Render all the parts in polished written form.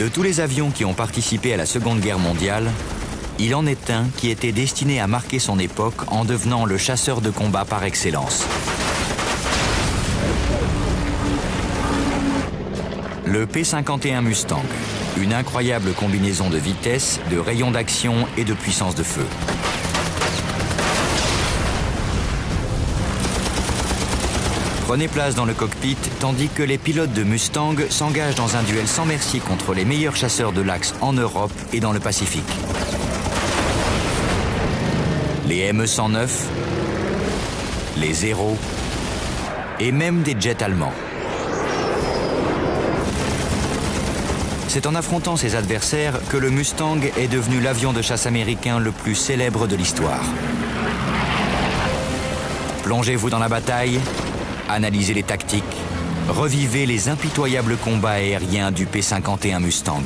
De tous les avions qui ont participé à la Seconde Guerre mondiale, il en est un qui était destiné à marquer son époque en devenant le chasseur de combat par excellence. Le P-51 Mustang, une incroyable combinaison de vitesse, de rayon d'action et de puissance de feu. Prenez place dans le cockpit tandis que les pilotes de Mustang s'engagent dans un duel sans merci contre les meilleurs chasseurs de l'axe en Europe et dans le Pacifique. Les ME-109, les Zéro et même des jets allemands. C'est en affrontant ses adversaires que le Mustang est devenu l'avion de chasse américain le plus célèbre de l'histoire. Plongez-vous dans la bataille, analysez les tactiques, revivez les impitoyables combats aériens du P-51 Mustang.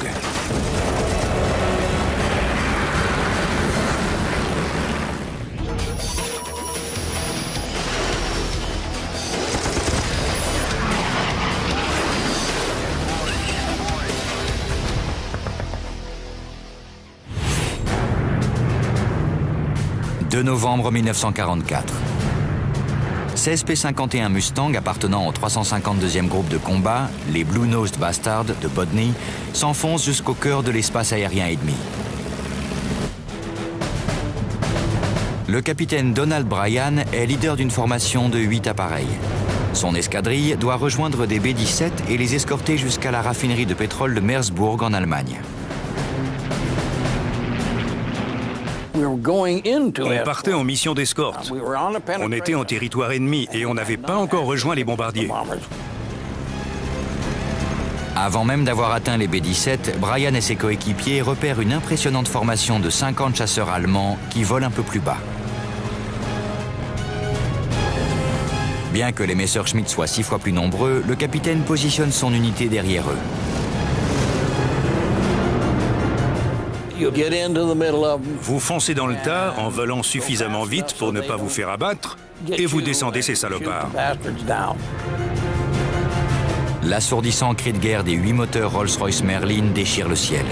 « 2 novembre 1944. 16 P-51 Mustang appartenant au 352e groupe de combat, les Blue-Nosed Bastards de Bodney, s'enfoncent jusqu'au cœur de l'espace aérien ennemi. Le capitaine Donald Bryan est leader d'une formation de 8 appareils. Son escadrille doit rejoindre des B-17 et les escorter jusqu'à la raffinerie de pétrole de Meersburg en Allemagne. On partait en mission d'escorte. On était en territoire ennemi et on n'avait pas encore rejoint les bombardiers. Avant même d'avoir atteint les B-17, Bryan et ses coéquipiers repèrent une impressionnante formation de 50 chasseurs allemands qui volent un peu plus bas. Bien que les Messerschmitt soient 6 fois plus nombreux, le capitaine positionne son unité derrière eux. Vous foncez dans le tas en volant suffisamment vite pour ne pas vous faire abattre et vous descendez ces salopards. L'assourdissant cri de guerre des 8 moteurs Rolls-Royce Merlin déchire le ciel.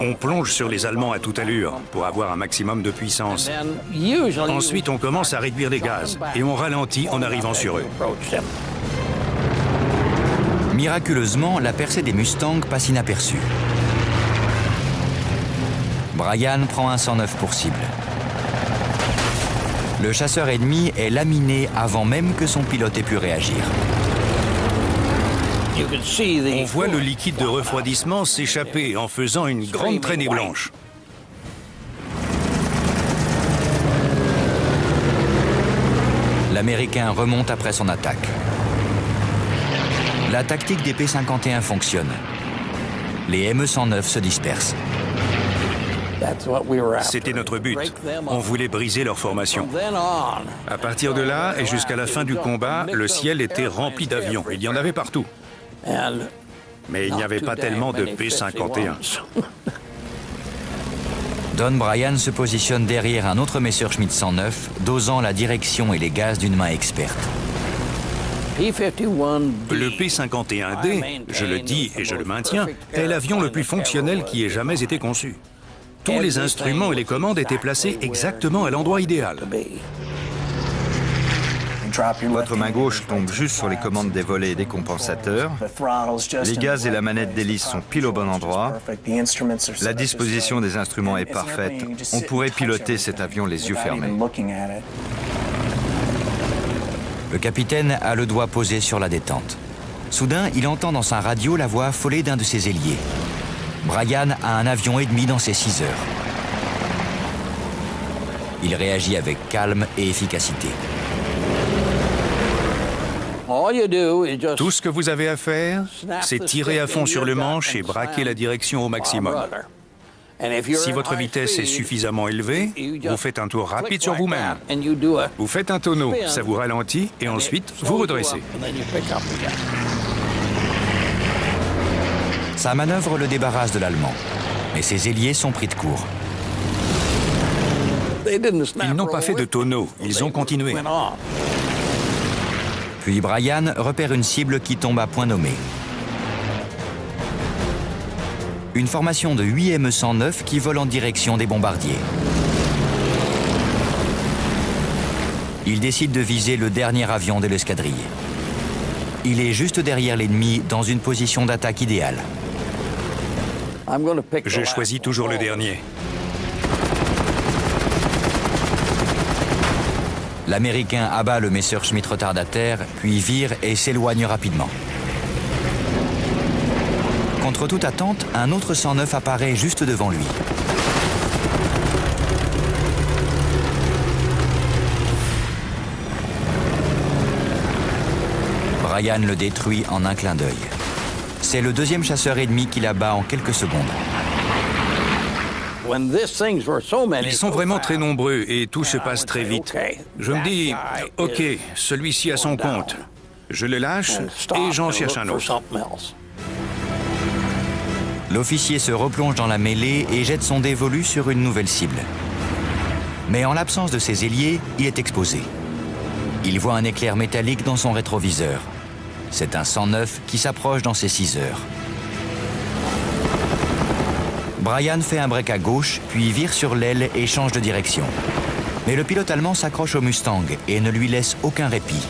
On plonge sur les Allemands à toute allure pour avoir un maximum de puissance. Ensuite, on commence à réduire les gaz et on ralentit en arrivant sur eux. Miraculeusement, la percée des Mustangs passe inaperçue. Bryan prend un 109 pour cible. Le chasseur ennemi est laminé avant même que son pilote ait pu réagir. On voit le liquide de refroidissement s'échapper en faisant une grande traînée blanche. L'Américain remonte après son attaque. La tactique des P-51 fonctionne. Les ME-109 se dispersent. C'était notre but. On voulait briser leur formation. À partir de là et jusqu'à la fin du combat, le ciel était rempli d'avions. Il y en avait partout. Mais il n'y avait pas tellement de P-51. Don Bryan se positionne derrière un autre Messerschmitt 109, dosant la direction et les gaz d'une main experte. Le P-51D, je le dis et je le maintiens, est l'avion le plus fonctionnel qui ait jamais été conçu. Tous les instruments et les commandes étaient placés exactement à l'endroit idéal. Votre main gauche tombe juste sur les commandes des volets et des compensateurs. Les gaz et la manette d'hélice sont pile au bon endroit. La disposition des instruments est parfaite. On pourrait piloter cet avion les yeux fermés. Le capitaine a le doigt posé sur la détente. Soudain, il entend dans sa radio la voix affolée d'un de ses ailiers. Bryan a un avion ennemi dans ses 6 heures. Il réagit avec calme et efficacité. Tout ce que vous avez à faire, c'est tirer à fond sur le manche et braquer la direction au maximum. Si votre vitesse est suffisamment élevée, vous faites un tour rapide sur vous-même. Vous faites un tonneau, ça vous ralentit et ensuite vous redressez. Sa manœuvre le débarrasse de l'Allemand, mais ses ailiers sont pris de court. Ils n'ont pas fait de tonneau, ils ont continué. Puis Brian repère une cible qui tombe à point nommé. Une formation de 8 ME-109 qui vole en direction des bombardiers. Il décide de viser le dernier avion de l'escadrille. Il est juste derrière l'ennemi dans une position d'attaque idéale. Je choisis toujours le dernier. L'Américain abat le Messerschmitt retardataire, puis vire et s'éloigne rapidement. Contre toute attente, un autre 109 apparaît juste devant lui. Brian le détruit en un clin d'œil. C'est le deuxième chasseur ennemi qui l'abat en quelques secondes. Ils sont vraiment très nombreux et tout se passe très vite. Je me dis, ok, celui-ci a son compte. Je le lâche et j'en cherche un autre. L'officier se replonge dans la mêlée et jette son dévolu sur une nouvelle cible. Mais en l'absence de ses ailiers, il est exposé. Il voit un éclair métallique dans son rétroviseur. C'est un 109 qui s'approche dans ses 6 heures. Brian fait un break à gauche, puis vire sur l'aile et change de direction. Mais le pilote allemand s'accroche au Mustang et ne lui laisse aucun répit.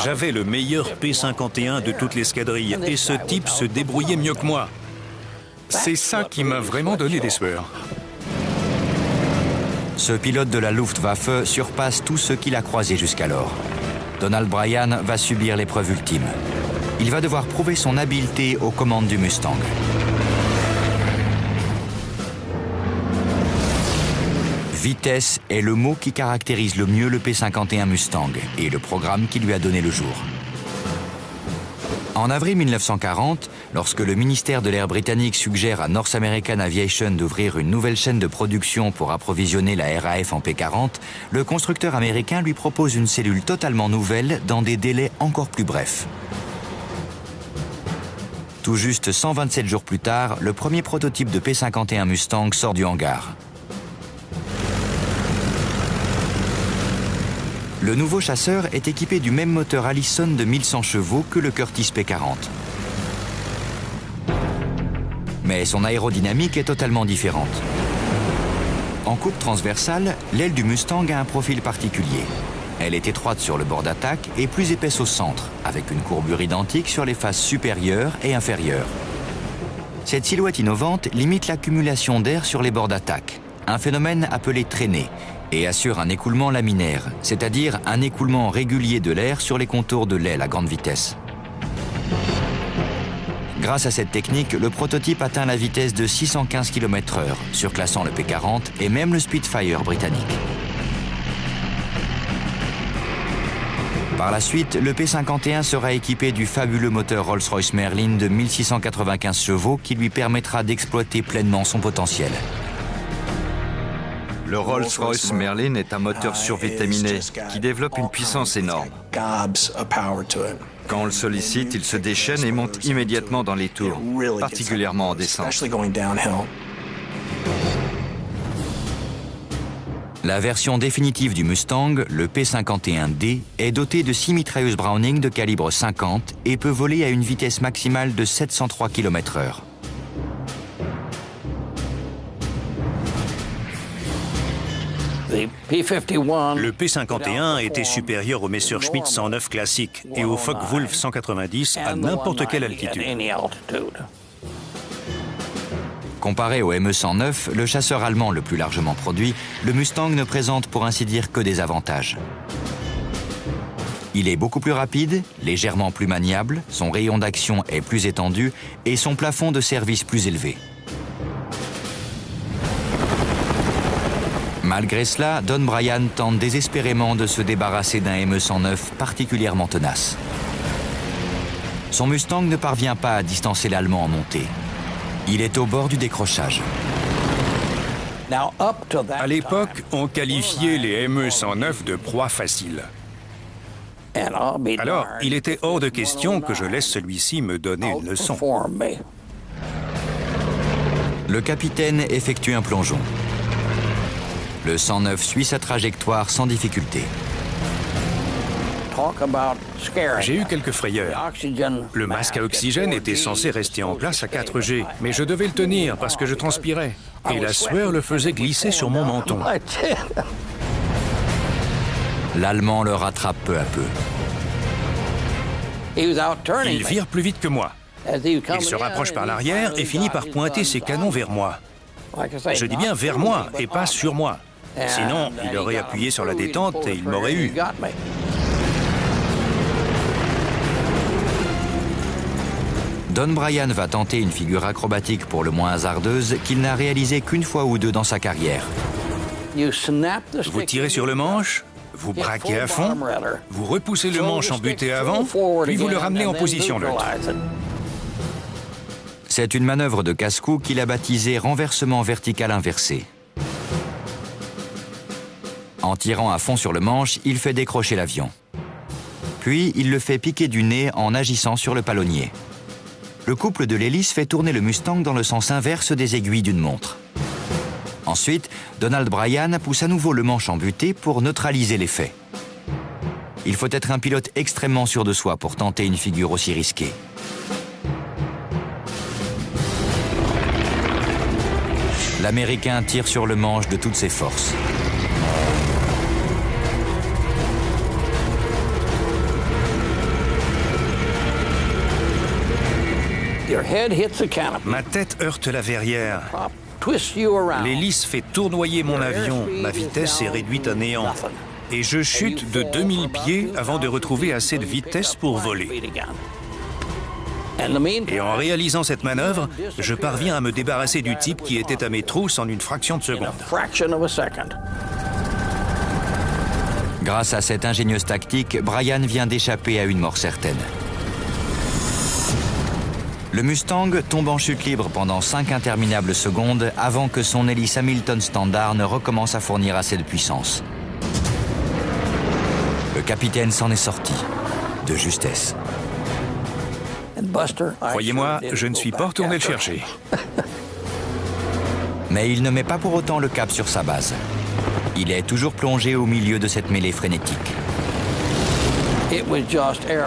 J'avais le meilleur P-51 de toute l'escadrille et ce type se débrouillait mieux que moi. C'est ça qui m'a vraiment donné des sueurs. Ce pilote de la Luftwaffe surpasse tous ceux qu'il a croisés jusqu'alors. Donald Bryan va subir l'épreuve ultime. Il va devoir prouver son habileté aux commandes du Mustang. Vitesse est le mot qui caractérise le mieux le P-51 Mustang et le programme qui lui a donné le jour. En avril 1940, lorsque le ministère de l'Air britannique suggère à North American Aviation d'ouvrir une nouvelle chaîne de production pour approvisionner la RAF en P-40, le constructeur américain lui propose une cellule totalement nouvelle dans des délais encore plus brefs. Tout juste 127 jours plus tard, le premier prototype de P-51 Mustang sort du hangar. Le nouveau chasseur est équipé du même moteur Allison de 1100 chevaux que le Curtiss P-40. Mais son aérodynamique est totalement différente. En coupe transversale, l'aile du Mustang a un profil particulier. Elle est étroite sur le bord d'attaque et plus épaisse au centre, avec une courbure identique sur les faces supérieures et inférieures. Cette silhouette innovante limite l'accumulation d'air sur les bords d'attaque, un phénomène appelé traînée, et assure un écoulement laminaire, c'est-à-dire un écoulement régulier de l'air sur les contours de l'aile à grande vitesse. Grâce à cette technique, le prototype atteint la vitesse de 615 km/h, surclassant le P-40 et même le Spitfire britannique. Par la suite, le P-51 sera équipé du fabuleux moteur Rolls-Royce Merlin de 1695 chevaux qui lui permettra d'exploiter pleinement son potentiel. Le Rolls-Royce Merlin est un moteur survitaminé qui développe une puissance énorme. Quand on le sollicite, il se déchaîne et monte immédiatement dans les tours, particulièrement en descente. La version définitive du Mustang, le P-51D, est dotée de 6 mitrailleuses Browning de calibre 50 et peut voler à une vitesse maximale de 703 km/h. Le P-51 était supérieur au Messerschmitt 109 classique et au Focke-Wulf 190 à n'importe quelle altitude. Comparé au ME-109, le chasseur allemand le plus largement produit, le Mustang ne présente pour ainsi dire que des avantages. Il est beaucoup plus rapide, légèrement plus maniable, son rayon d'action est plus étendu et son plafond de service plus élevé. Malgré cela, Don Bryan tente désespérément de se débarrasser d'un ME-109 particulièrement tenace. Son Mustang ne parvient pas à distancer l'Allemand en montée. Il est au bord du décrochage. À l'époque, on qualifiait les ME-109 de proie facile. Alors, il était hors de question que je laisse celui-ci me donner une leçon. Le capitaine effectue un plongeon. Le 109 suit sa trajectoire sans difficulté. J'ai eu quelques frayeurs. Le masque à oxygène était censé rester en place à 4G, mais je devais le tenir parce que je transpirais. Et la sueur le faisait glisser sur mon menton. L'Allemand le rattrape peu à peu. Il vire plus vite que moi. Il se rapproche par l'arrière et finit par pointer ses canons vers moi. Je dis bien vers moi et pas sur moi. Sinon, il aurait appuyé sur la détente et il m'aurait eu. Don Bryan va tenter une figure acrobatique pour le moins hasardeuse qu'il n'a réalisée qu'une fois ou deux dans sa carrière. Vous tirez sur le manche, vous braquez à fond, vous repoussez le manche en butée avant, puis vous le ramenez en position neutre. C'est une manœuvre de casse-cou qu'il a baptisée renversement vertical inversé. En tirant à fond sur le manche, il fait décrocher l'avion. Puis, il le fait piquer du nez en agissant sur le palonnier. Le couple de l'hélice fait tourner le Mustang dans le sens inverse des aiguilles d'une montre. Ensuite, Donald Bryan pousse à nouveau le manche en butée pour neutraliser l'effet. Il faut être un pilote extrêmement sûr de soi pour tenter une figure aussi risquée. L'Américain tire sur le manche de toutes ses forces. Ma tête heurte la verrière. L'hélice fait tournoyer mon avion. Ma vitesse est réduite à néant. Et je chute de 2000 pieds avant de retrouver assez de vitesse pour voler. Et en réalisant cette manœuvre, je parviens à me débarrasser du type qui était à mes trousses en une fraction de seconde. Grâce à cette ingénieuse tactique, Bryan vient d'échapper à une mort certaine. Le Mustang tombe en chute libre pendant 5 interminables secondes avant que son hélice Hamilton Standard ne recommence à fournir assez de puissance. Le capitaine s'en est sorti, de justesse. Croyez-moi, je ne suis pas retourné le chercher. Mais il ne met pas pour autant le cap sur sa base. Il est toujours plongé au milieu de cette mêlée frénétique.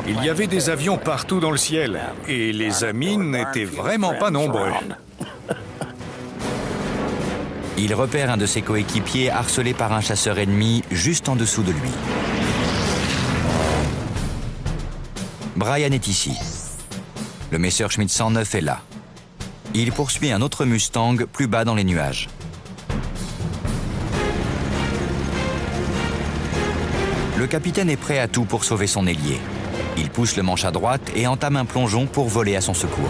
Il y avait des avions partout dans le ciel, et les amis n'étaient vraiment pas nombreux. Il repère un de ses coéquipiers harcelé par un chasseur ennemi juste en dessous de lui. Bryan est ici. Le Messerschmitt 109 est là. Il poursuit un autre Mustang plus bas dans les nuages. Le capitaine est prêt à tout pour sauver son ailier. Il pousse le manche à droite et entame un plongeon pour voler à son secours.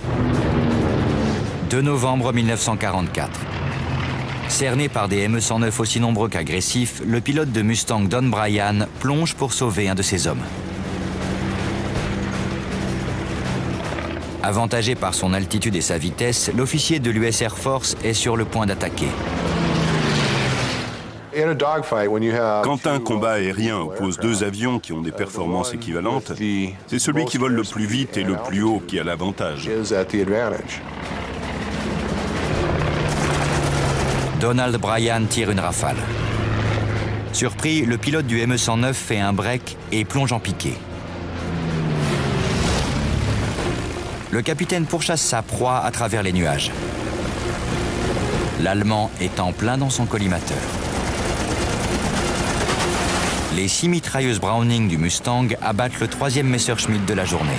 « 2 novembre 1944. Cerné par des ME-109 aussi nombreux qu'agressifs, le pilote de Mustang Don Bryan plonge pour sauver un de ses hommes. Avantagé par son altitude et sa vitesse, l'officier de l'US Air Force est sur le point d'attaquer. Quand un combat aérien oppose deux avions qui ont des performances équivalentes, c'est celui qui vole le plus vite et le plus haut qui a l'avantage. Donald Bryan tire une rafale. Surpris, le pilote du ME-109 fait un break et plonge en piqué. Le capitaine pourchasse sa proie à travers les nuages. L'Allemand est en plein dans son collimateur. Les 6 mitrailleuses Browning du Mustang abattent le 3e Messerschmitt de la journée.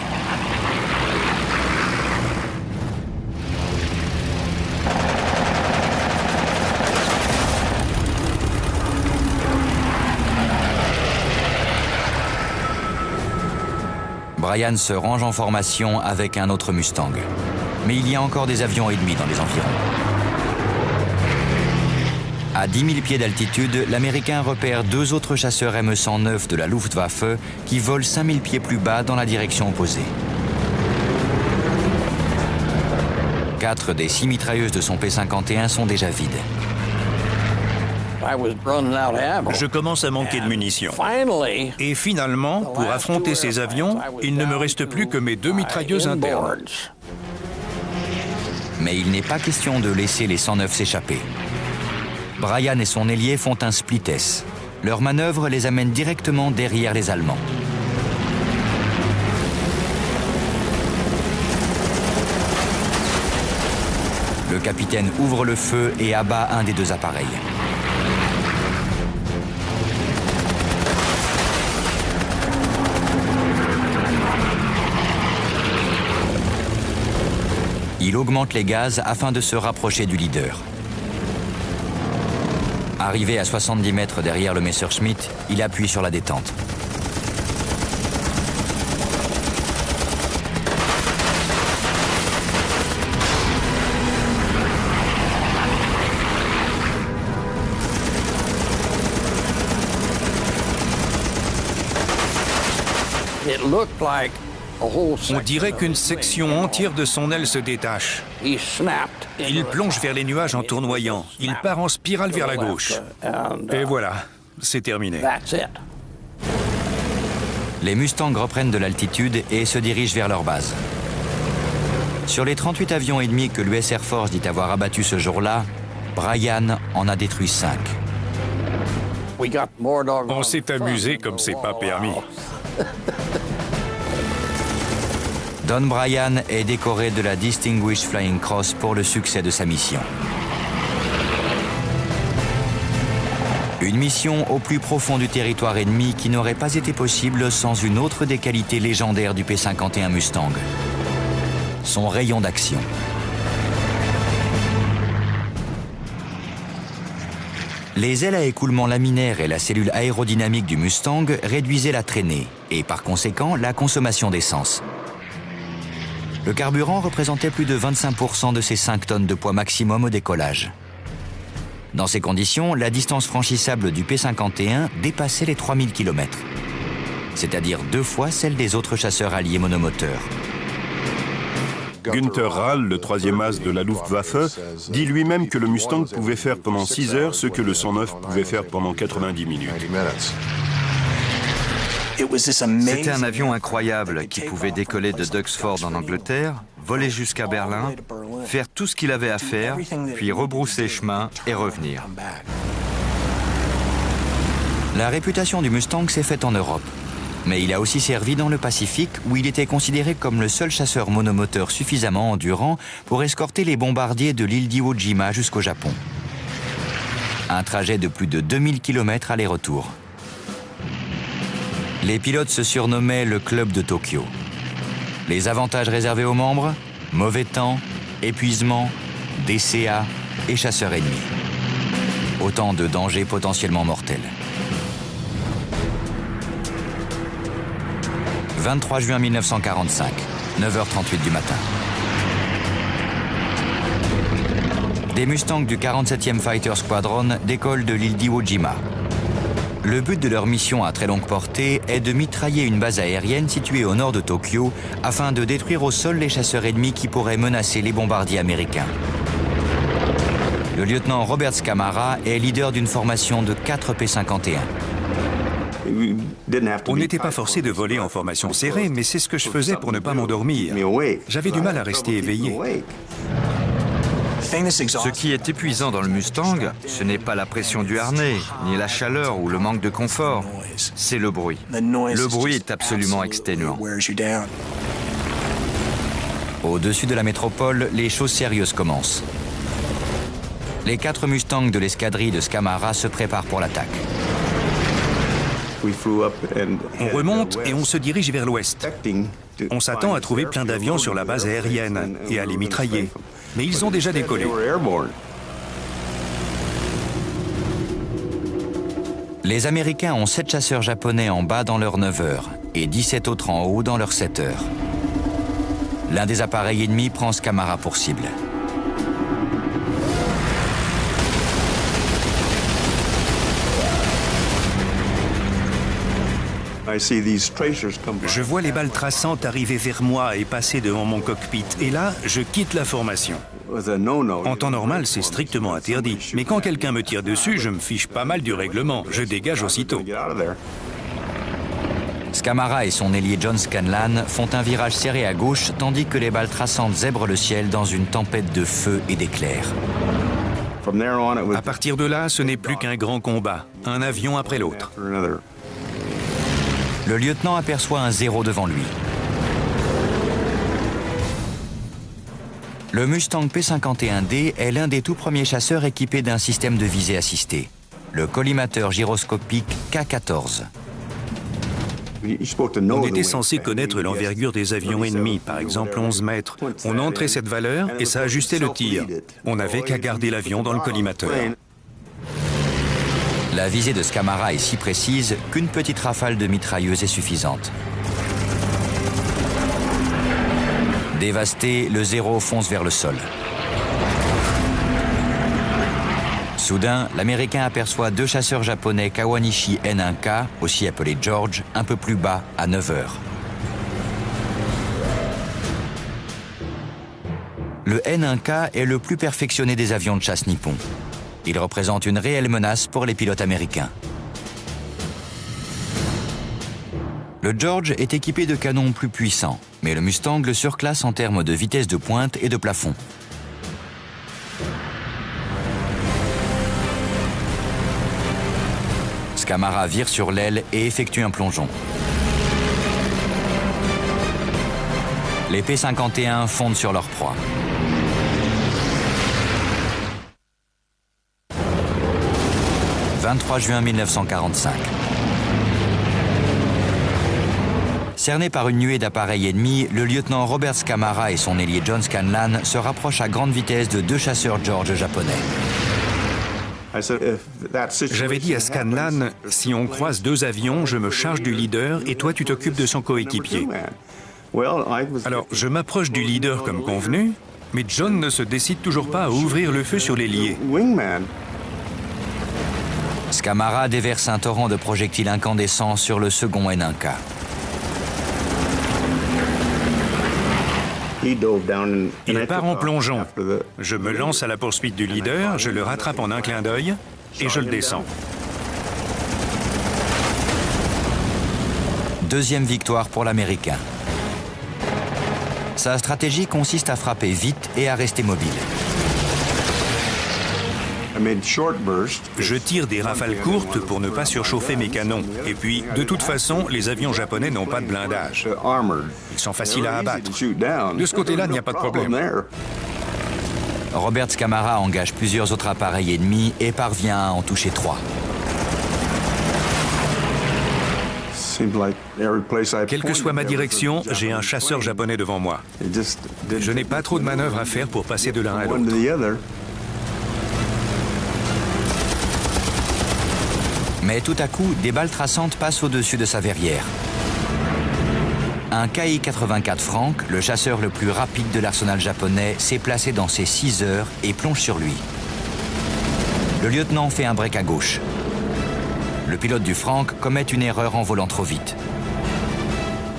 Bryan se range en formation avec un autre Mustang. Mais il y a encore des avions ennemis dans les environs. À 10 000 pieds d'altitude, l'Américain repère 2 autres chasseurs ME-109 de la Luftwaffe qui volent 5 000 pieds plus bas dans la direction opposée. 4 des 6 mitrailleuses de son P-51 sont déjà vides. Je commence à manquer de munitions. Et finalement, pour affronter ces avions, il ne me reste plus que mes 2 mitrailleuses internes. Mais il n'est pas question de laisser les 109 s'échapper. Bryan et son ailier font un split-S. Leur manœuvre les amène directement derrière les Allemands. Le capitaine ouvre le feu et abat un des deux appareils. Il augmente les gaz afin de se rapprocher du leader. Arrivé à 70 mètres derrière le Messerschmitt, il appuie sur la détente. On dirait qu'une section entière de son aile se détache. Il plonge vers les nuages en tournoyant. Il part en spirale vers la gauche. Et voilà, c'est terminé. Les Mustangs reprennent de l'altitude et se dirigent vers leur base. Sur les 38 avions ennemis que l'US Air Force dit avoir abattus ce jour-là, Bryan en a détruit 5. On s'est amusé comme c'est pas permis. Don Bryan est décoré de la Distinguished Flying Cross pour le succès de sa mission. Une mission au plus profond du territoire ennemi qui n'aurait pas été possible sans une autre des qualités légendaires du P-51 Mustang. Son rayon d'action. Les ailes à écoulement laminaire et la cellule aérodynamique du Mustang réduisaient la traînée et par conséquent la consommation d'essence. Le carburant représentait plus de 25% de ces 5 tonnes de poids maximum au décollage. Dans ces conditions, la distance franchissable du P-51 dépassait les 3000 km, c'est-à-dire 2 fois celle des autres chasseurs alliés monomoteurs. Günther Rall, le 3e as de la Luftwaffe, dit lui-même que le Mustang pouvait faire pendant 6 heures ce que le 109 pouvait faire pendant 90 minutes. C'était un avion incroyable qui pouvait décoller de Duxford en Angleterre, voler jusqu'à Berlin, faire tout ce qu'il avait à faire, puis rebrousser chemin et revenir. La réputation du Mustang s'est faite en Europe. Mais il a aussi servi dans le Pacifique où il était considéré comme le seul chasseur monomoteur suffisamment endurant pour escorter les bombardiers de l'île d'Iwo Jima jusqu'au Japon. Un trajet de plus de 2000 km aller-retour. Les pilotes se surnommaient le Club de Tokyo. Les avantages réservés aux membres, mauvais temps, épuisement, DCA et chasseurs ennemis. Autant de dangers potentiellement mortels. 23 juin 1945, 9h38 du matin. Des Mustangs du 47e Fighter Squadron décollent de l'île d'Iwo Jima. Le but de leur mission à très longue portée est de mitrailler une base aérienne située au nord de Tokyo afin de détruire au sol les chasseurs ennemis qui pourraient menacer les bombardiers américains. Le lieutenant Robert Scamara est leader d'une formation de 4 P-51. On n'était pas forcé de voler en formation serrée, mais c'est ce que je faisais pour ne pas m'endormir. J'avais du mal à rester éveillé. Ce qui est épuisant dans le Mustang, ce n'est pas la pression du harnais, ni la chaleur ou le manque de confort, c'est le bruit. Le bruit est absolument exténuant. Au-dessus de la métropole, les choses sérieuses commencent. Les 4 Mustangs de l'escadrille de Scamara se préparent pour l'attaque. On remonte et on se dirige vers l'ouest. On s'attend à trouver plein d'avions sur la base aérienne et à les mitrailler. Mais ils ont déjà décollé. Les Américains ont 7 chasseurs japonais en bas dans leurs 9 heures et 17 autres en haut dans leurs 7 heures. L'un des appareils ennemis prend Scamara pour cible. Je vois les balles traçantes arriver vers moi et passer devant mon cockpit. Et là, je quitte la formation. En temps normal, c'est strictement interdit. Mais quand quelqu'un me tire dessus, je me fiche pas mal du règlement. Je dégage aussitôt. Scamara et son ailier John Scanlan font un virage serré à gauche tandis que les balles traçantes zèbrent le ciel dans une tempête de feu et d'éclairs. À partir de là, ce n'est plus qu'un grand combat, un avion après l'autre. Le lieutenant aperçoit un zéro devant lui. Le Mustang P-51D est l'un des tout premiers chasseurs équipés d'un système de visée assistée, le collimateur gyroscopique K-14. On était censé connaître l'envergure des avions ennemis, par exemple 11 mètres. On entrait cette valeur et ça ajustait le tir. On n'avait qu'à garder l'avion dans le collimateur. La visée de Scamara est si précise qu'une petite rafale de mitrailleuse est suffisante. Dévasté, le Zéro fonce vers le sol. Soudain, l'Américain aperçoit deux chasseurs japonais Kawanishi N1K, aussi appelés George, un peu plus bas, à 9 heures. Le N1K est le plus perfectionné des avions de chasse nippons. Il représente une réelle menace pour les pilotes américains. Le George est équipé de canons plus puissants, mais le Mustang le surclasse en termes de vitesse de pointe et de plafond. Scamara vire sur l'aile et effectue un plongeon. Les P-51 fondent sur leur proie. « 23 juin 1945. Cerné par une nuée d'appareils ennemis, le lieutenant Robert Scamara et son ailier John Scanlan se rapprochent à grande vitesse de deux chasseurs George japonais. J'avais dit à Scanlan, si on croise deux avions, je me charge du leader et toi tu t'occupes de son coéquipier. Alors je m'approche du leader comme convenu, mais John ne se décide toujours pas à ouvrir le feu sur l'ailier. Scamara déverse un torrent de projectiles incandescents sur le second N1K. Il part en plongeon. Je me lance à la poursuite du leader, je le rattrape en un clin d'œil et je le descends. Deuxième victoire pour l'Américain. Sa stratégie consiste à frapper vite et à rester mobile. Je tire des rafales courtes pour ne pas surchauffer mes canons. Et puis, de toute façon, les avions japonais n'ont pas de blindage. Ils sont faciles à abattre. De ce côté-là, il n'y a pas de problème. Robert Scamara engage plusieurs autres appareils ennemis et parvient à en toucher 3. Quelle que soit ma direction, j'ai un chasseur japonais devant moi. Je n'ai pas trop de manœuvres à faire pour passer de l'un à l'autre. Mais tout à coup, des balles traçantes passent au-dessus de sa verrière. Un Ki-84 Frank, le chasseur le plus rapide de l'arsenal japonais, s'est placé dans ses 6 heures et plonge sur lui. Le lieutenant fait un break à gauche. Le pilote du Frank commet une erreur en volant trop vite.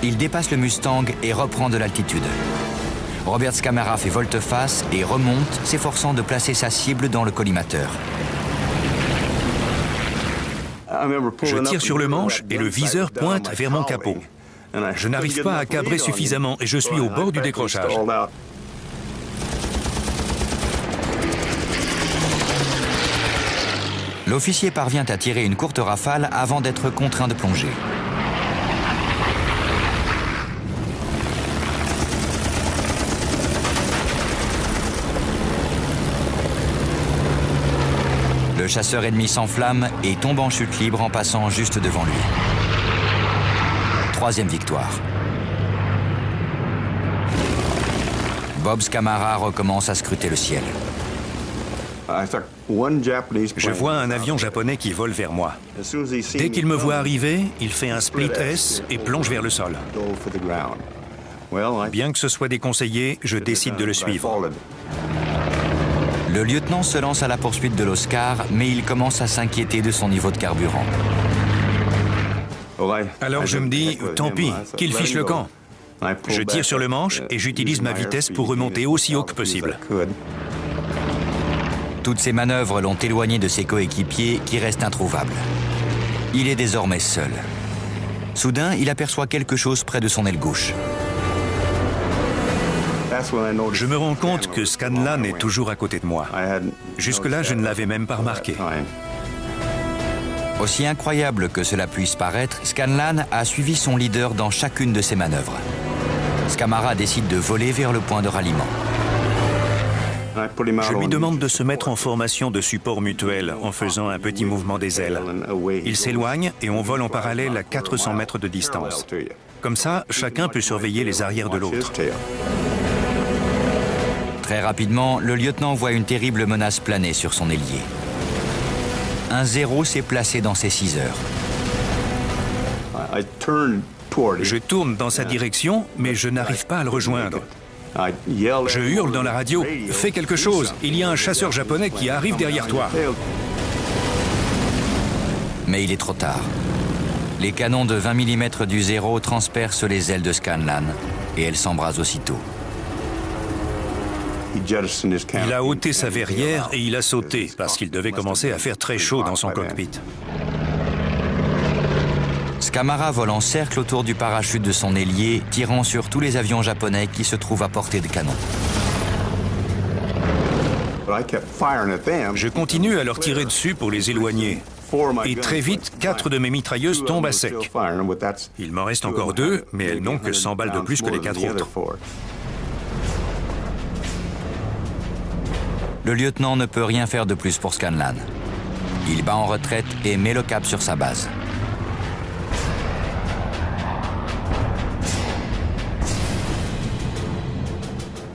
Il dépasse le Mustang et reprend de l'altitude. Robert Scamara fait volte-face et remonte, s'efforçant de placer sa cible dans le collimateur. Je tire sur le manche et le viseur pointe vers mon capot. Je n'arrive pas à cabrer suffisamment et je suis au bord du décrochage. L'officier parvient à tirer une courte rafale avant d'être contraint de plonger. Le chasseur ennemi s'enflamme et tombe en chute libre en passant juste devant lui. Troisième victoire. Bob Scamara recommence à scruter le ciel. Je vois un avion japonais qui vole vers moi. Dès qu'il me voit arriver, il fait un split S et plonge vers le sol. Bien que ce soit déconseillé, je décide de le suivre. Le lieutenant se lance à la poursuite de l'Oscar, mais il commence à s'inquiéter de son niveau de carburant. Alors je me dis, tant pis, qu'il fiche le camp. Je tire sur le manche et j'utilise ma vitesse pour remonter aussi haut que possible. Toutes ces manœuvres l'ont éloigné de ses coéquipiers qui restent introuvables. Il est désormais seul. Soudain, il aperçoit quelque chose près de son aile gauche. Je me rends compte que Scanlan est toujours à côté de moi. Jusque-là, je ne l'avais même pas remarqué. Aussi incroyable que cela puisse paraître, Scanlan a suivi son leader dans chacune de ses manœuvres. Scamara décide de voler vers le point de ralliement. Je lui demande de se mettre en formation de support mutuel en faisant un petit mouvement des ailes. Il s'éloigne et on vole en parallèle à 400 mètres de distance. Comme ça, chacun peut surveiller les arrières de l'autre. Très rapidement, le lieutenant voit une terrible menace planer sur son ailier. Un 0 s'est placé dans ses 6 heures. Je tourne dans sa direction, mais je n'arrive pas à le rejoindre. Je hurle dans la radio, « Fais quelque chose, il y a un chasseur japonais qui arrive derrière toi !» Mais il est trop tard. Les canons de 20 mm du 0 transpercent les ailes de Scanlan et elles s'embrasent aussitôt. Il a ôté sa verrière et il a sauté parce qu'il devait commencer à faire très chaud dans son cockpit. Scamara vole en cercle autour du parachute de son ailier, tirant sur tous les avions japonais qui se trouvent à portée de canon. Je continue à leur tirer dessus pour les éloigner. Et très vite, 4 de mes mitrailleuses tombent à sec. Il m'en reste encore 2, mais elles n'ont que 100 balles de plus que les 4 autres. Le lieutenant ne peut rien faire de plus pour Scanlan. Il bat en retraite et met le cap sur sa base.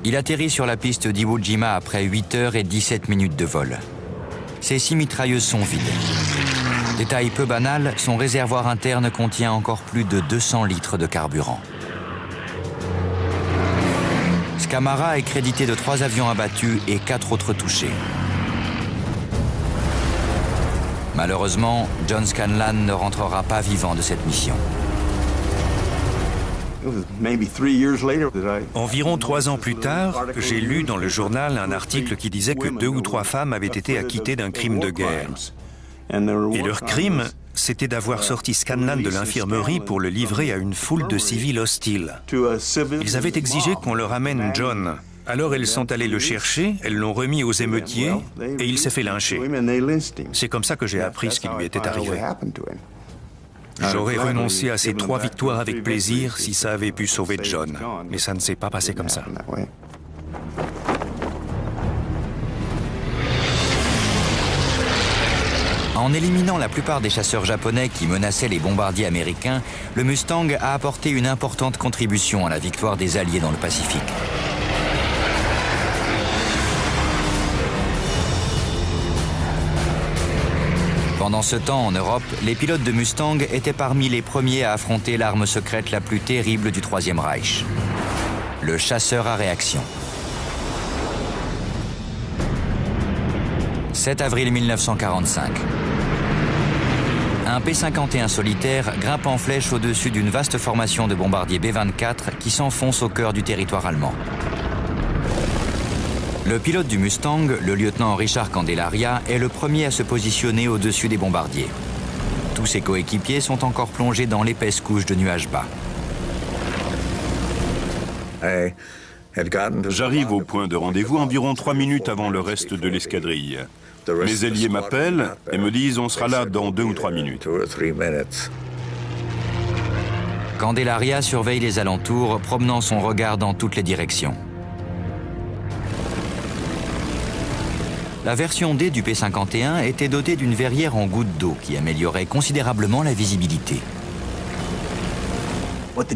Il atterrit sur la piste d'Iwo Jima après 8 heures et 17 minutes de vol. Ses 6 mitrailleuses sont vides. Détail peu banal, son réservoir interne contient encore plus de 200 litres de carburant. Scamara est crédité de 3 avions abattus et 4 autres touchés. Malheureusement, John Scanlan ne rentrera pas vivant de cette mission. Environ 3 ans plus tard, j'ai lu dans le journal un article qui disait que 2 ou 3 femmes avaient été acquittées d'un crime de guerre. Et leur crime, c'était d'avoir sorti Scanlan de l'infirmerie pour le livrer à une foule de civils hostiles. Ils avaient exigé qu'on leur amène John. Alors elles sont allées le chercher, elles l'ont remis aux émeutiers et il s'est fait lyncher. C'est comme ça que j'ai appris ce qui lui était arrivé. J'aurais renoncé à ces 3 victoires avec plaisir si ça avait pu sauver John. Mais ça ne s'est pas passé comme ça. En éliminant la plupart des chasseurs japonais qui menaçaient les bombardiers américains, le Mustang a apporté une importante contribution à la victoire des Alliés dans le Pacifique. Pendant ce temps, en Europe, les pilotes de Mustang étaient parmi les premiers à affronter l'arme secrète la plus terrible du Troisième Reich, le chasseur à réaction. 7 avril 1945. Un P-51 solitaire grimpe en flèche au-dessus d'une vaste formation de bombardiers B-24 qui s'enfonce au cœur du territoire allemand. Le pilote du Mustang, le lieutenant Richard Candelaria, est le premier à se positionner au-dessus des bombardiers. Tous ses coéquipiers sont encore plongés dans l'épaisse couche de nuages bas. J'arrive au point de rendez-vous environ 3 minutes avant le reste de l'escadrille. Mes ailiers m'appellent et me disent on sera là dans 2 ou 3 minutes. Candelaria surveille les alentours, promenant son regard dans toutes les directions. La version D du P-51 était dotée d'une verrière en gouttes d'eau qui améliorait considérablement la visibilité.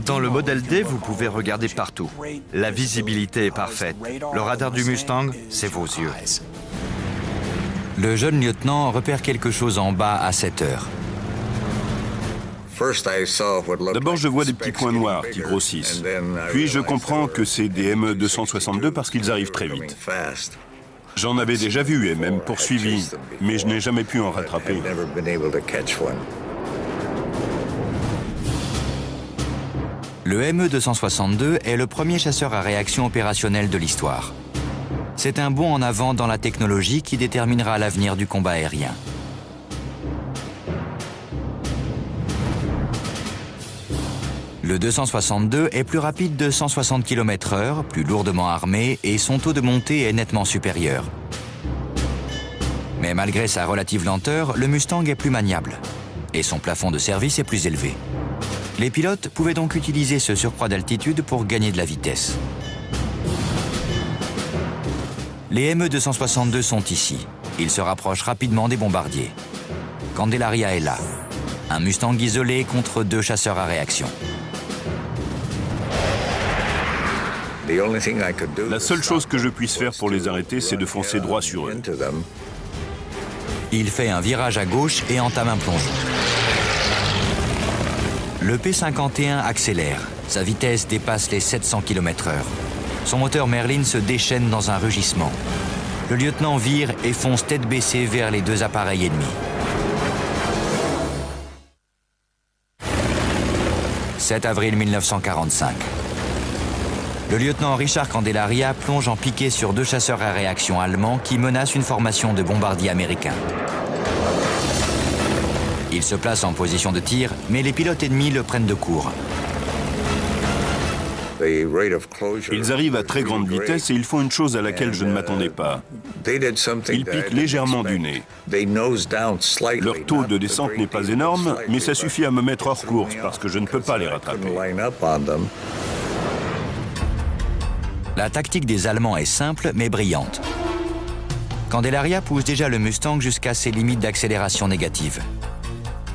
Dans le modèle D, vous pouvez regarder partout. La visibilité est parfaite. Le radar du Mustang, c'est vos yeux. Le jeune lieutenant repère quelque chose en bas à 7 heures. D'abord, je vois des petits points noirs qui grossissent. Puis, je comprends que c'est des ME-262 parce qu'ils arrivent très vite. J'en avais déjà vu et même poursuivi, mais je n'ai jamais pu en rattraper. Le ME-262 est le premier chasseur à réaction opérationnelle de l'histoire. C'est un bond en avant dans la technologie qui déterminera l'avenir du combat aérien. Le 262 est plus rapide de 160 km/h, plus lourdement armé et son taux de montée est nettement supérieur. Mais malgré sa relative lenteur, le Mustang est plus maniable et son plafond de service est plus élevé. Les pilotes pouvaient donc utiliser ce surcroît d'altitude pour gagner de la vitesse. Les ME-262 sont ici. Ils se rapprochent rapidement des bombardiers. Candelaria est là. Un Mustang isolé contre 2 chasseurs à réaction. La seule chose que je puisse faire pour les arrêter, c'est de foncer droit sur eux. Il fait un virage à gauche et entame un plongeon. Le P-51 accélère. Sa vitesse dépasse les 700 km/h. Son moteur Merlin se déchaîne dans un rugissement. Le lieutenant vire et fonce tête baissée vers les 2 appareils ennemis. « 7 avril 1945. Le lieutenant Richard Candelaria plonge en piqué sur 2 chasseurs à réaction allemands qui menacent une formation de bombardiers américains. Il se place en position de tir, mais les pilotes ennemis le prennent de court. Ils arrivent à très grande vitesse et ils font une chose à laquelle je ne m'attendais pas. Ils piquent légèrement du nez. Leur taux de descente n'est pas énorme, mais ça suffit à me mettre hors course parce que je ne peux pas les rattraper. La tactique des Allemands est simple mais brillante. Candelaria pousse déjà le Mustang jusqu'à ses limites d'accélération négative.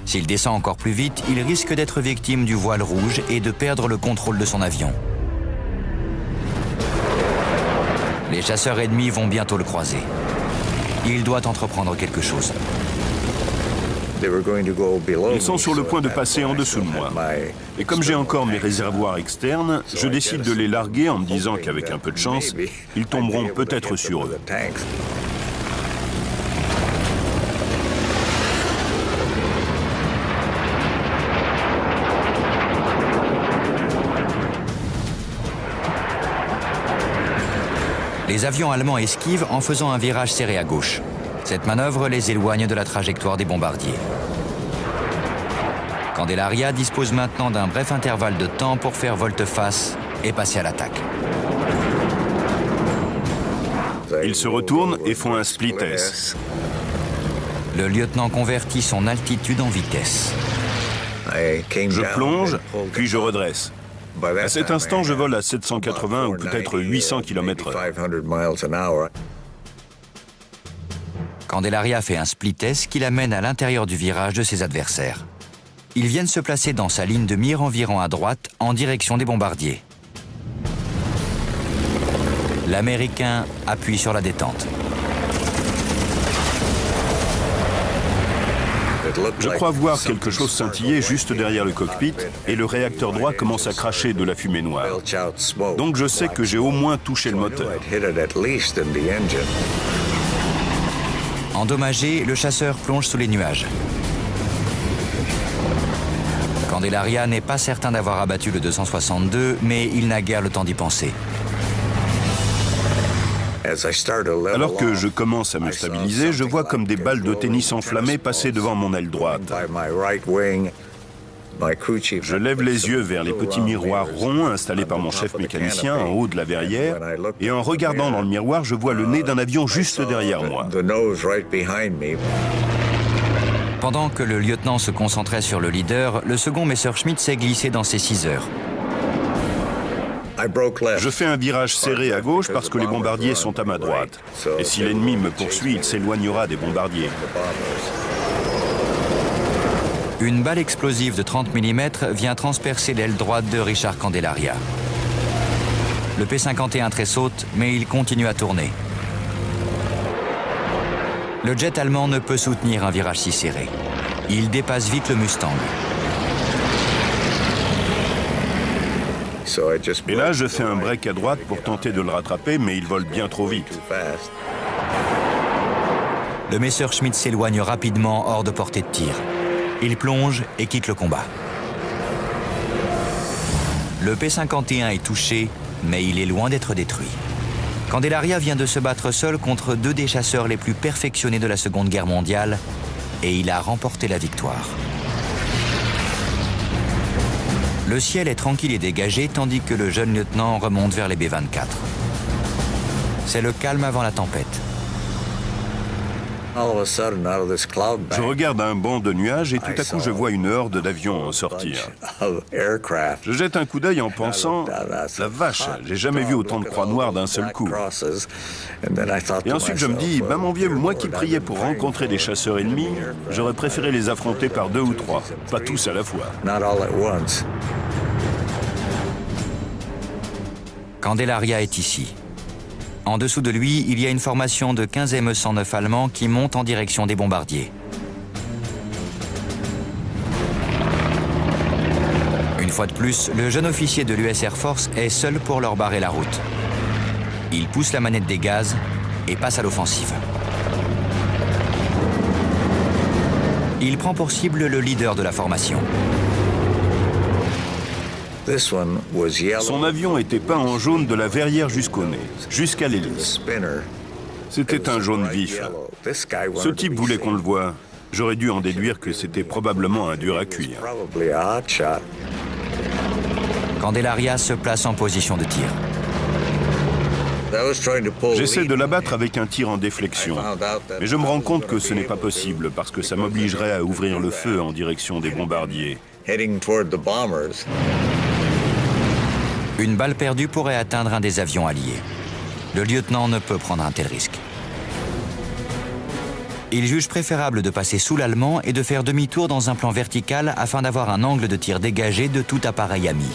S'il descend encore plus vite, il risque d'être victime du voile rouge et de perdre le contrôle de son avion. Les chasseurs ennemis vont bientôt le croiser. Il doit entreprendre quelque chose. Ils sont sur le point de passer en dessous de moi. Et comme j'ai encore mes réservoirs externes, je décide de les larguer en me disant qu'avec un peu de chance, ils tomberont peut-être sur eux. Les avions allemands esquivent en faisant un virage serré à gauche. Cette manœuvre les éloigne de la trajectoire des bombardiers. Candelaria dispose maintenant d'un bref intervalle de temps pour faire volte-face et passer à l'attaque. Ils se retournent et font un split S. Le lieutenant convertit son altitude en vitesse. Je plonge, puis je redresse. À cet instant, je vole à 780 ou peut-être 800 km/h. Candelaria fait un split S qui l'amène à l'intérieur du virage de ses adversaires. Ils viennent se placer dans sa ligne de mire environ à droite, en direction des bombardiers. L'Américain appuie sur la détente. Je crois voir quelque chose scintiller juste derrière le cockpit et le réacteur droit commence à cracher de la fumée noire. Donc je sais que j'ai au moins touché le moteur. Endommagé, le chasseur plonge sous les nuages. Candelaria n'est pas certain d'avoir abattu le 262, mais il n'a guère le temps d'y penser. Alors que je commence à me stabiliser, je vois comme des balles de tennis enflammées passer devant mon aile droite. Je lève les yeux vers les petits miroirs ronds installés par mon chef mécanicien en haut de la verrière et en regardant dans le miroir, je vois le nez d'un avion juste derrière moi. Pendant que le lieutenant se concentrait sur le leader, le second Messerschmitt s'est glissé dans ses 6 heures. Je fais un virage serré à gauche parce que les bombardiers sont à ma droite. Et si l'ennemi me poursuit, il s'éloignera des bombardiers. Une balle explosive de 30 mm vient transpercer l'aile droite de Richard Candelaria. Le P-51 tressaute, mais il continue à tourner. Le jet allemand ne peut soutenir un virage si serré. Il dépasse vite le Mustang. Et là, je fais un break à droite pour tenter de le rattraper, mais il vole bien trop vite. Le Messerschmitt s'éloigne rapidement hors de portée de tir. Il plonge et quitte le combat. Le P-51 est touché, mais il est loin d'être détruit. Candelaria vient de se battre seul contre 2 des chasseurs les plus perfectionnés de la Seconde Guerre mondiale et il a remporté la victoire. Le ciel est tranquille et dégagé tandis que le jeune lieutenant remonte vers les B-24. C'est le calme avant la tempête. Je regarde un banc de nuages et tout à coup je vois une horde d'avions en sortir. Je jette un coup d'œil en pensant « La vache, j'ai jamais vu autant de croix noires d'un seul coup ». Et ensuite je me dis « mon vieux, moi qui priais pour rencontrer des chasseurs ennemis, j'aurais préféré les affronter par 2 ou 3, pas tous à la fois ». Candelaria est ici. En dessous de lui, il y a une formation de 15 ME-109 allemands qui montent en direction des bombardiers. Une fois de plus, le jeune officier de l'US Air Force est seul pour leur barrer la route. Il pousse la manette des gaz et passe à l'offensive. Il prend pour cible le leader de la formation. Son avion était peint en jaune de la verrière jusqu'au nez, jusqu'à l'hélice. C'était un jaune vif. Ce type voulait qu'on le voie. J'aurais dû en déduire que c'était probablement un dur à cuire. Candelaria se place en position de tir. J'essaie de l'abattre avec un tir en déflexion, mais je me rends compte que ce n'est pas possible parce que ça m'obligerait à ouvrir le feu en direction des bombardiers. Une balle perdue pourrait atteindre un des avions alliés. Le lieutenant ne peut prendre un tel risque. Il juge préférable de passer sous l'Allemand et de faire demi-tour dans un plan vertical afin d'avoir un angle de tir dégagé de tout appareil ami.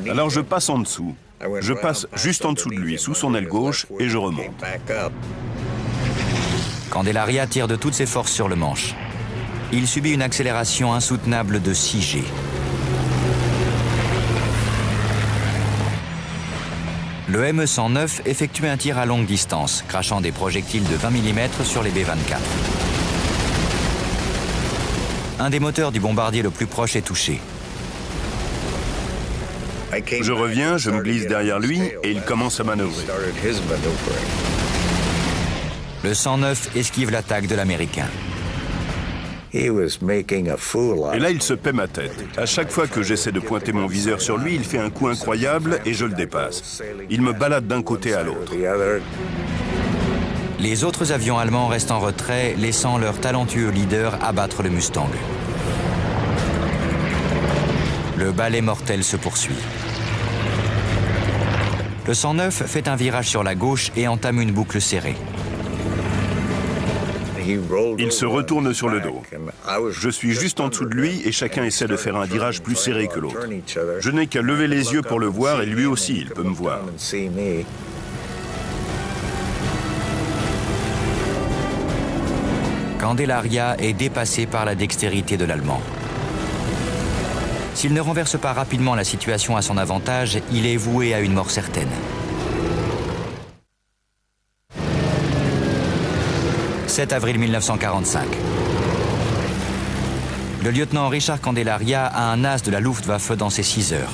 Alors je passe en dessous. Je passe juste en dessous de lui, sous son aile gauche, et je remonte. Candelaria tire de toutes ses forces sur le manche. Il subit une accélération insoutenable de 6 G. Le ME-109 effectue un tir à longue distance, crachant des projectiles de 20 mm sur les B-24. Un des moteurs du bombardier le plus proche est touché. Je reviens, je me glisse derrière lui et il commence à manœuvrer. Le 109 esquive l'attaque de l'Américain. Et là, il se paie ma tête. À chaque fois que j'essaie de pointer mon viseur sur lui, il fait un coup incroyable et je le dépasse. Il me balade d'un côté à l'autre. Les autres avions allemands restent en retrait, laissant leur talentueux leader abattre le Mustang. Le balai mortel se poursuit. Le 109 fait un virage sur la gauche et entame une boucle serrée. Il se retourne sur le dos. Je suis juste en dessous de lui et chacun essaie de faire un virage plus serré que l'autre. Je n'ai qu'à lever les yeux pour le voir et lui aussi, il peut me voir. Candelaria est dépassé par la dextérité de l'Allemand. S'il ne renverse pas rapidement la situation à son avantage, il est voué à une mort certaine. « 7 avril 1945. Le lieutenant Richard Candelaria a un as de la Luftwaffe dans ses 6 heures.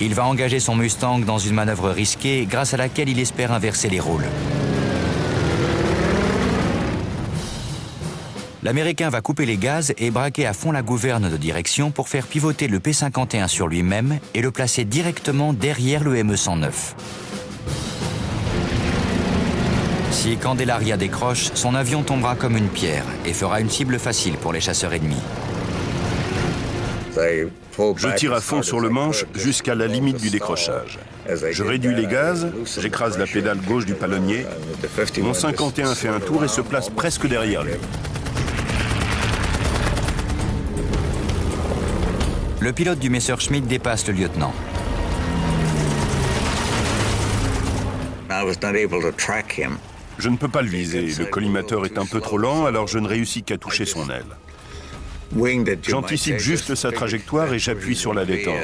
Il va engager son Mustang dans une manœuvre risquée grâce à laquelle il espère inverser les rôles. L'Américain va couper les gaz et braquer à fond la gouverne de direction pour faire pivoter le P-51 sur lui-même et le placer directement derrière le ME-109. Si Candelaria décroche, son avion tombera comme une pierre et fera une cible facile pour les chasseurs ennemis. Je tire à fond sur le manche jusqu'à la limite du décrochage. Je réduis les gaz, j'écrase la pédale gauche du palonnier. Mon 51 fait un tour et se place presque derrière lui. Le pilote du Messerschmitt dépasse le lieutenant. Je ne peux pas le viser, le collimateur est un peu trop lent, alors je ne réussis qu'à toucher son aile. J'anticipe juste sa trajectoire et j'appuie sur la détente.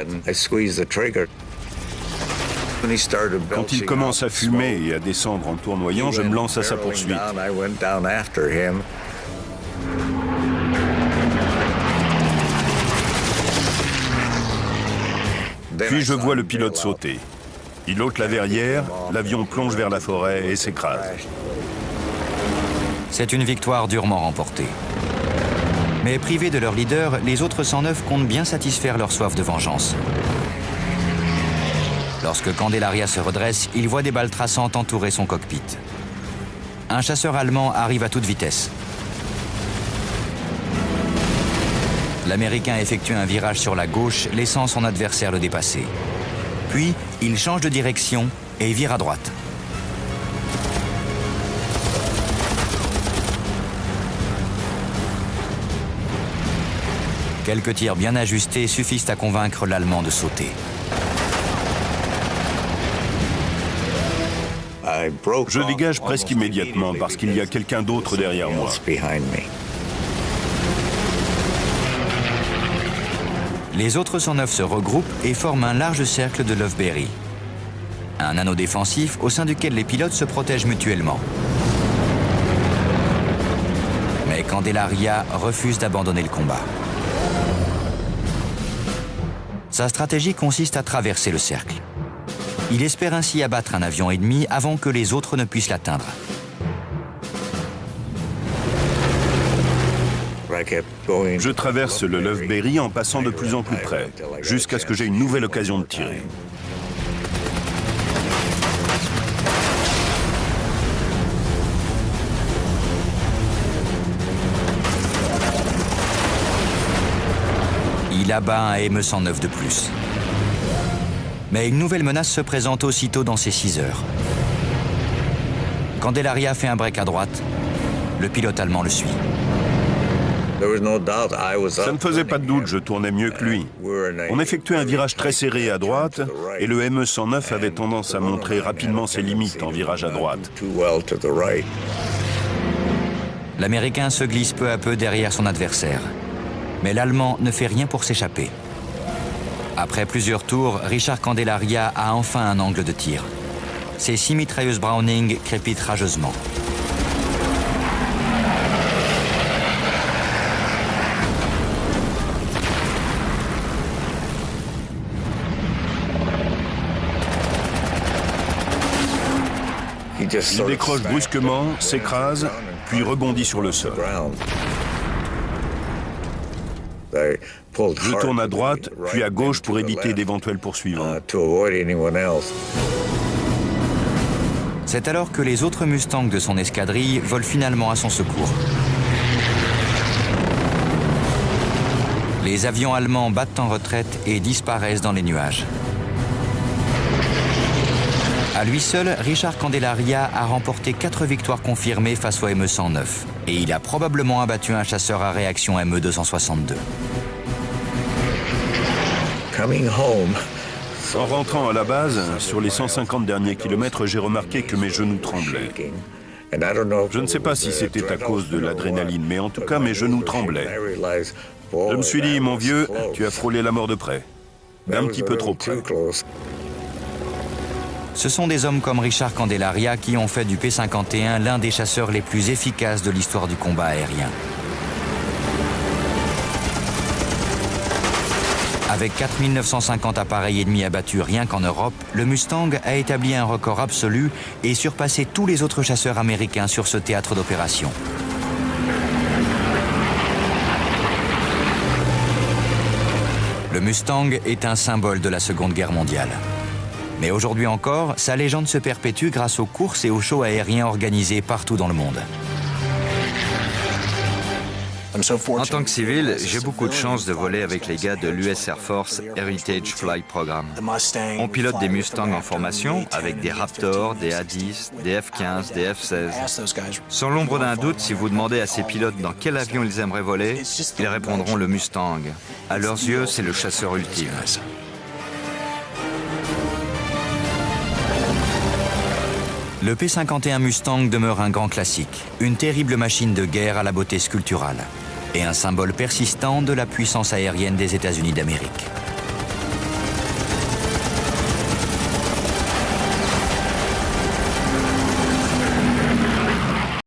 Quand il commence à fumer et à descendre en tournoyant, je me lance à sa poursuite. Puis je vois le pilote sauter. Il ôte la verrière, l'avion plonge vers la forêt et s'écrase. C'est une victoire durement remportée. Mais privés de leur leader, les autres 109 comptent bien satisfaire leur soif de vengeance. Lorsque Candelaria se redresse, il voit des balles traçantes entourer son cockpit. Un chasseur allemand arrive à toute vitesse. L'Américain effectue un virage sur la gauche, laissant son adversaire le dépasser. Puis, il change de direction et vire à droite. Quelques tirs bien ajustés suffisent à convaincre l'Allemand de sauter. Je dégage presque immédiatement parce qu'il y a quelqu'un d'autre derrière moi. Les autres 109 se regroupent et forment un large cercle de Loveberry. Un anneau défensif au sein duquel les pilotes se protègent mutuellement. Mais Candelaria refuse d'abandonner le combat. Sa stratégie consiste à traverser le cercle. Il espère ainsi abattre un avion ennemi avant que les autres ne puissent l'atteindre. Je traverse le Loveberry en passant de plus en plus près, jusqu'à ce que j'ai une nouvelle occasion de tirer. Il abat un ME-109 de plus. Mais une nouvelle menace se présente aussitôt dans ces 6 heures. Candelaria fait un break à droite. Le pilote allemand le suit. Ça ne faisait pas de doute, je tournais mieux que lui. On effectuait un virage très serré à droite et le ME-109 avait tendance à montrer rapidement ses limites en virage à droite. L'Américain se glisse peu à peu derrière son adversaire. Mais l'Allemand ne fait rien pour s'échapper. Après plusieurs tours, Richard Candelaria a enfin un angle de tir. Ses 6 mitrailleuses Browning crépitent rageusement. Il décroche brusquement, s'écrase, puis rebondit sur le sol. Je tourne à droite, puis à gauche pour éviter d'éventuels poursuivants. C'est alors que les autres Mustangs de son escadrille volent finalement à son secours. Les avions allemands battent en retraite et disparaissent dans les nuages. À lui seul, Richard Candelaria a remporté 4 victoires confirmées face au ME-109 et il a probablement abattu un chasseur à réaction ME-262. En rentrant à la base, sur les 150 derniers kilomètres, j'ai remarqué que mes genoux tremblaient. Je ne sais pas si c'était à cause de l'adrénaline, mais en tout cas, mes genoux tremblaient. Je me suis dit, mon vieux, tu as frôlé la mort de près. D'un petit peu trop près. Ce sont des hommes comme Richard Candelaria qui ont fait du P-51 l'un des chasseurs les plus efficaces de l'histoire du combat aérien. Avec 4950 appareils ennemis abattus rien qu'en Europe, le Mustang a établi un record absolu et surpassé tous les autres chasseurs américains sur ce théâtre d'opération. Le Mustang est un symbole de la Seconde Guerre mondiale. Mais aujourd'hui encore, sa légende se perpétue grâce aux courses et aux shows aériens organisés partout dans le monde. En tant que civil, j'ai beaucoup de chance de voler avec les gars de l'US Air Force Heritage Flight Program. On pilote des Mustangs en formation avec des Raptor, des A-10, des F-15, des F-16. Sans l'ombre d'un doute, si vous demandez à ces pilotes dans quel avion ils aimeraient voler, ils répondront le Mustang. À leurs yeux, c'est le chasseur ultime. Le P-51 Mustang demeure un grand classique, une terrible machine de guerre à la beauté sculpturale et un symbole persistant de la puissance aérienne des États-Unis d'Amérique.